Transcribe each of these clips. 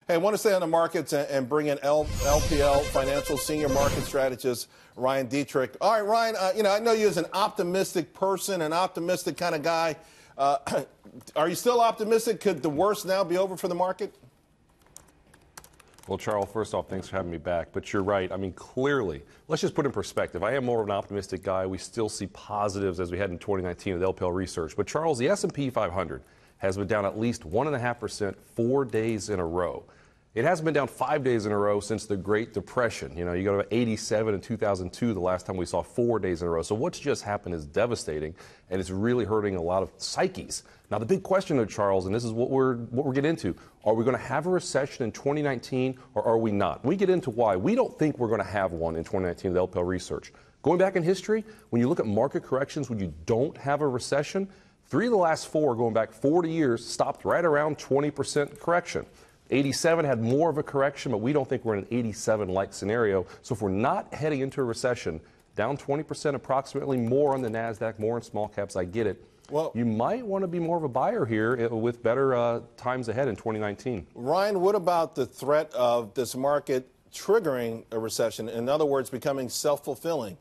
Hey, I want to stay on the markets and bring in LPL Financial Senior Market Strategist Ryan Detrick. All right, Ryan, I know you as an optimistic person, an optimistic kind of guy. Are you still optimistic? Could the worst now be over for the market? Well, Charles, first off, thanks for having me back. But you're right. I mean, clearly, let's just put in perspective. I am more of an optimistic guy. We still see positives as we head in 2019 with LPL research. But, Charles, the S&P 500 has been down at least 1.5% 4 days in a row. It hasn't been down 5 days in a row since the Great Depression. You go to 87 and 2002, the last time we saw 4 days in a row. So what's just happened is devastating, and it's really hurting a lot of psyches. Now, the big question, though, Charles, and this is what we're getting into, are we going to have a recession in 2019 or are we not? We get into why. We don't think we're going to have one in 2019 with LPL research. Going back in history, when you look at market corrections when you don't have a recession, 3 of the last 4, going back 40 years, stopped right around 20% correction. 87 had more of a correction, but we don't think we're in an 87-like scenario. So if we're not heading into a recession, down 20% approximately, more on the NASDAQ, more in small caps, I get it. Well, you might want to be more of a buyer here with better times ahead in 2019. Ryan, what about the threat of this market triggering a recession? In other words, becoming self-fulfilling?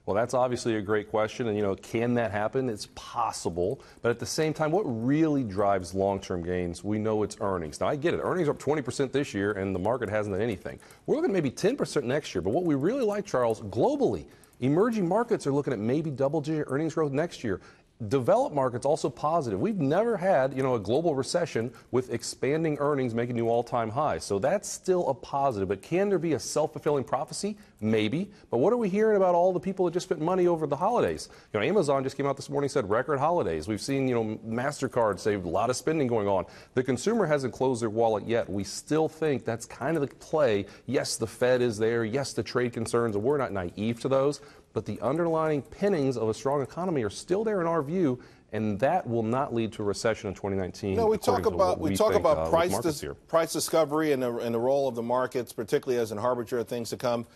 Well, that's obviously a great question, and can that happen? It's possible, but at the same time, what really drives long-term gains? We know it's earnings. Now, I get it. Earnings are up 20% this year, and the market hasn't done anything. We're looking at maybe 10% next year, but what we really like, Charles, globally, emerging markets are looking at maybe double-digit earnings growth next year. Developed markets also positive. We've never had, a global recession with expanding earnings making new all-time highs. So that's still a positive. But can there be a self-fulfilling prophecy? Maybe. But what are we hearing about all the people that just spent money over the holidays? Amazon just came out this morning and said record holidays. We've seen, MasterCard saved a lot of spending going on. The consumer hasn't closed their wallet yet. We still think that's kind of the play. Yes, the Fed is there. Yes, the trade concerns, and we're not naive to those. But the underlying pinnings of a strong economy are still there in our view, and that will not lead to a recession in 2019. No, we talk about price discovery and the role of the markets, particularly as an harbinger of things to come.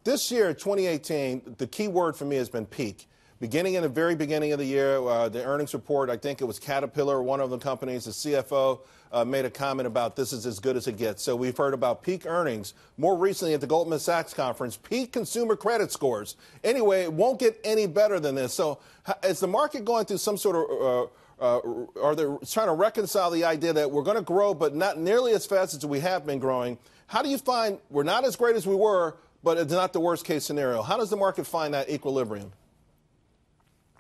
This year, 2018, the key word for me has been peak. Beginning in the very beginning of the year, the earnings report, I think it was Caterpillar, one of the companies, the CFO, made a comment about this is as good as it gets. So we've heard about peak earnings. More recently at the Goldman Sachs conference, peak consumer credit scores. Anyway, it won't get any better than this. So is the market going through some sort of, are they trying to reconcile the idea that we're going to grow but not nearly as fast as we have been growing? How do you find we're not as great as we were, but it's not the worst case scenario? How does the market find that equilibrium?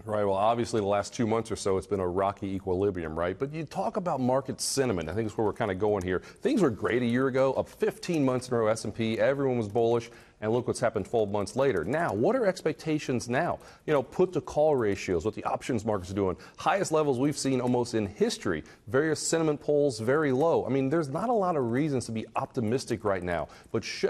Right. Well, obviously, the last 2 months or so, it's been a rocky equilibrium, right? But you talk about market sentiment. I think that's where we're kind of going here. Things were great a year ago, up 15 months in a row, S&P. Everyone was bullish. And look what's happened 12 months later. Now, what are expectations now? Put to call ratios, what the options markets are doing. Highest levels we've seen almost in history. Various sentiment polls, very low. I mean, there's not a lot of reasons to be optimistic right now.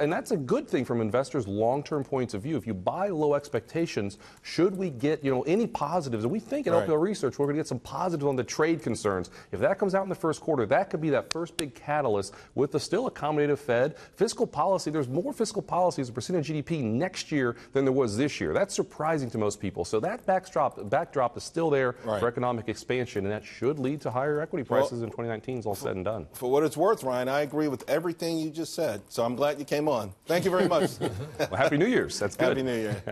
And that's a good thing from investors' long-term points of view. If you buy low expectations, should we get, any positives? And we think at LPL Research, we're going to get some positives on the trade concerns. If that comes out in the first quarter, that could be that first big catalyst with the still accommodative Fed. Fiscal policy, there's more fiscal policies percent of GDP next year than there was this year. That's surprising to most people. So that backdrop is still there for economic expansion, and that should lead to higher equity prices in 2019 is all said and done. For what it's worth, Ryan, I agree with everything you just said. So I'm glad you came on. Thank you very much. Well, Happy New Year's. That's good. Happy New Year.